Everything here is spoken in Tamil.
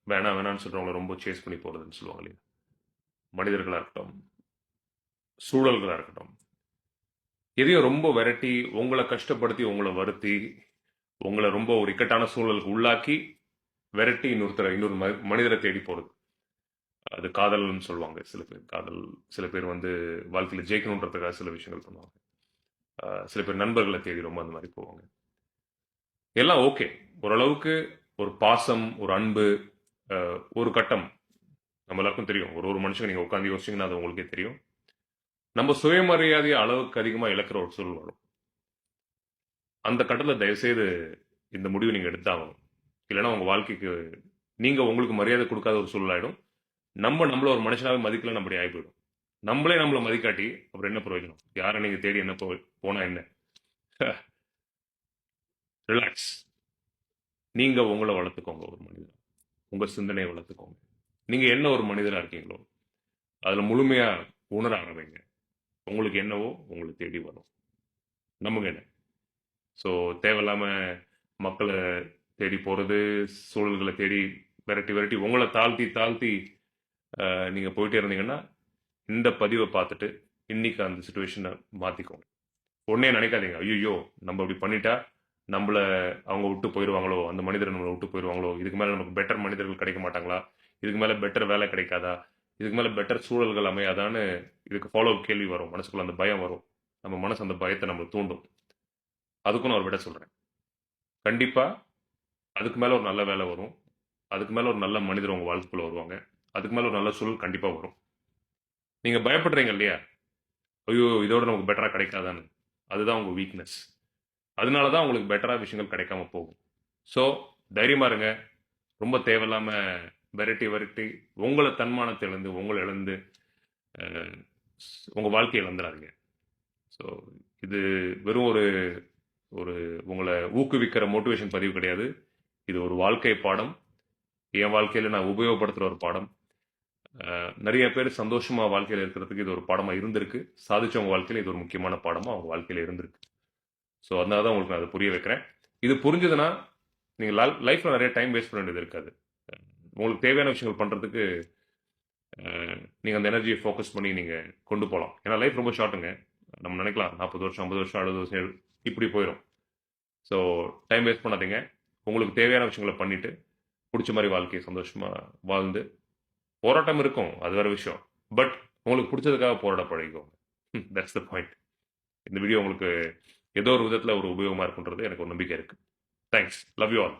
வேணாம் வேணாம்னு சொல்றவங்கள ரொம்ப சேஸ் பண்ணி போறதுன்னு சொல்லுவாங்க இல்லையா? மனிதர்களா இருக்கட்டும், சூழல்களா இருக்கட்டும். எதையும் ரொம்ப விரட்டி, உங்கள கஷ்டப்படுத்தி, உங்கள வருத்தி, உங்கள ரொம்ப ஒரு இக்கட்டான சூழலுக்கு உள்ளாக்கி, விரட்டி இன்னொரு மனிதர தேடி போறது. அது காதல்ன்னு சொல்லுவாங்க சில பேர். காதல் சில பேர் வந்து வாழ்க்கையில ஜெயிக்கணுன்றதுக்காக சில விஷயங்கள் பண்ணுவாங்க. சில பேர் நண்பர்கள தேடி ரொம்ப அந்த மாரி போவாங்க. எல்லாம் ஓகே. ஓரளவுக்கு ஒரு பாசம், ஒரு அன்பு, ஒரு கட்டம். நம்ம எல்லாருக்கும் தெரியும். ஒரு ஒரு மனுஷங்க நீங்க உட்கார்ந்து யோசிச்சீங்கன்னா, அது உங்களுக்கே தெரியும். நம்ம சுயமரியாதைய அளவுக்கு அதிகமா இழக்கிற ஒரு சூழல் வரும். அந்த கட்டத்துல தயவுசெய்து இந்த முடிவு நீங்க எடுத்தாகணும். இல்லன்னா உங்க வாழ்க்கைக்கு நீங்க உங்களுக்கு மரியாதை குடுக்காத ஒரு சூழல் ஆயிடும். நம்மள ஒரு மனுஷனாவே மதிக்கலன்னு அப்படி ஆயி போயிடும். நம்மளே நம்மள மதிக்காட்டி அப்புறம் என்ன பிரயோஜனம்? யார நீங்க தேடி என்ன போனா என்ன? ரிலாக்ஸ். நீங்க உங்கள வளர்த்துக்கோங்க ஒரு மனிதனா. உங்க சிந்தனைய வளர்த்துக்கோங்க. நீங்க என்ன ஒரு மனிதரா இருக்கீங்களோ, அதுல முழுமையா உணர ஆரம்பிங்க. உங்களுக்கு என்னவோ உங்கள தேடி வரும். நம்புங்க என்ன. ஸோ தேவையில்லாம மக்கள தேடி போறது, சூழல்கள தேடி விரட்டி, விரட்டி உங்கள தாழ்த்தி, தாழ்த்தி நீங்க போயிட்டே இருந்தீங்கன்னா, இந்த பதிவ பார்த்துட்டு, இன்னைக்கு அந்த சிச்சுவேஷன மாத்திக்கோங்க. உடனே நினைக்காதீங்க. ஐய்யய்யோ! நம்ம இப்படி பண்ணிட்டா, நம்பள அவங்க விட்டு போயிருவாங்களோ! அந்த மனிதர் நம்மள விட்டு போயிருவாங்களோ! இதுக்கு மேல நமக்கு பெட்டர் மனிதர்கள் கிடைக்க மாட்டாங்களா? இதுக்கு மேல பெட்டர் வேலை கிடைக்காதா? இதுக்கு மேல பெட்டர் சூழல்கள் அமையாதான்னு இதுக்கு ஃபாலோ அப் கேள்வி வரும். மனசுக்குள்ள அந்த பயம் வரும். நம்ம மனசு அந்த பயத்த நம்மள தூண்டும். அதுக்கும் நான் ஒரு விடை சொல்றேன். கண்டிப்பா அதுக்கு மேல ஒரு நல்ல வேலை வரும். அதுக்கு மேல ஒரு நல்ல மனிதர் உங்க வாழ்க்கைக்குள்ள வருவாங்க. அதுக்கு மேல ஒரு நல்ல சூழல் கண்டிப்பா வரும். நீங்க பயப்படுறீங்க இல்லையா? ஐயோ! இதோட நமக்கு பெட்டரா கிடைக்காதான்னு. அதுதான் உங்க வீக்னஸ். அதனால தான் உங்களுக்கு பெட்டரா விஷயங்கள் கிடைக்காம போகும். ஸோ, தைரியமா இருங்க. ரொம்ப தேவையில்லாம வெரட்டி, வெரட்டி உங்கள தன்மானத்த இழந்து, உங்கள இழந்து அ உங்க வாழ்க்கைய இழந்துறாதீங்க. ஸோ, இது வெறும் ஒரு ஒரு உங்கள ஊக்குவிக்கிற மோட்டிவேஷன் பதிவு கிடையாது. இது ஒரு வாழ்க்கை பாடம். என் வாழ்க்கையில நான் உபயோகப்படுத்துற ஒரு பாடம். நெறைய பேர் சந்தோஷமா வாழ்க்கையில இருக்கிறதுக்கு இது ஒரு பாடமா இருந்திருக்கு. சாதிச்சவங்க வாழ்க்கையில இது ஒரு முக்கியமான பாடமா அவங்க வாழ்க்கையில இருந்திருக்கு. ஸோ, அதனால தான் உங்களுக்கு நான் அத புரிய வைக்கிறேன். இது புரிஞ்சதுன்னா, நீங்க லைஃப்ல நெறைய டைம் வேஸ்ட் பண்ண வேண்டியது இருக்காது. உங்களுக்கு தேவையான விஷயங்கள் பண்றதுக்கு, நீங்க அந்த எனர்ஜிய ஃபோக்கஸ் பண்ணி நீங்க கொண்டு போலாம். ஏன்னா லைஃப் ரொம்ப ஷார்ட்டுங்க. நம்ம நெனைக்கலாம் 40 வருஷம், 50 வருஷம், 60 வருஷம் இப்படி போயிரும். ஸோ, டைம் வேஸ்ட் பண்ணாதீங்க. உங்களுக்கு தேவையான விஷயங்கள பண்ணிட்டு, புடிச்ச மாரி வாழ்க்கைய சந்தோஷமா வாழ்ந்து, போராட்டம் இருக்கும். அது வேற விஷயம். பட் உங்களுக்கு புடிச்சதுக்காக போராட பழகிக்கோங்க. That's the point. இந்த வீடியோ உங்களுக்கு ஏதோ ஒரு விதத்துல ஒரு உபயோகமா இருக்கும்ன்றது எனக்கு ஒரு நம்பிக்கை இருக்கு. தேங்க்ஸ். Love you all.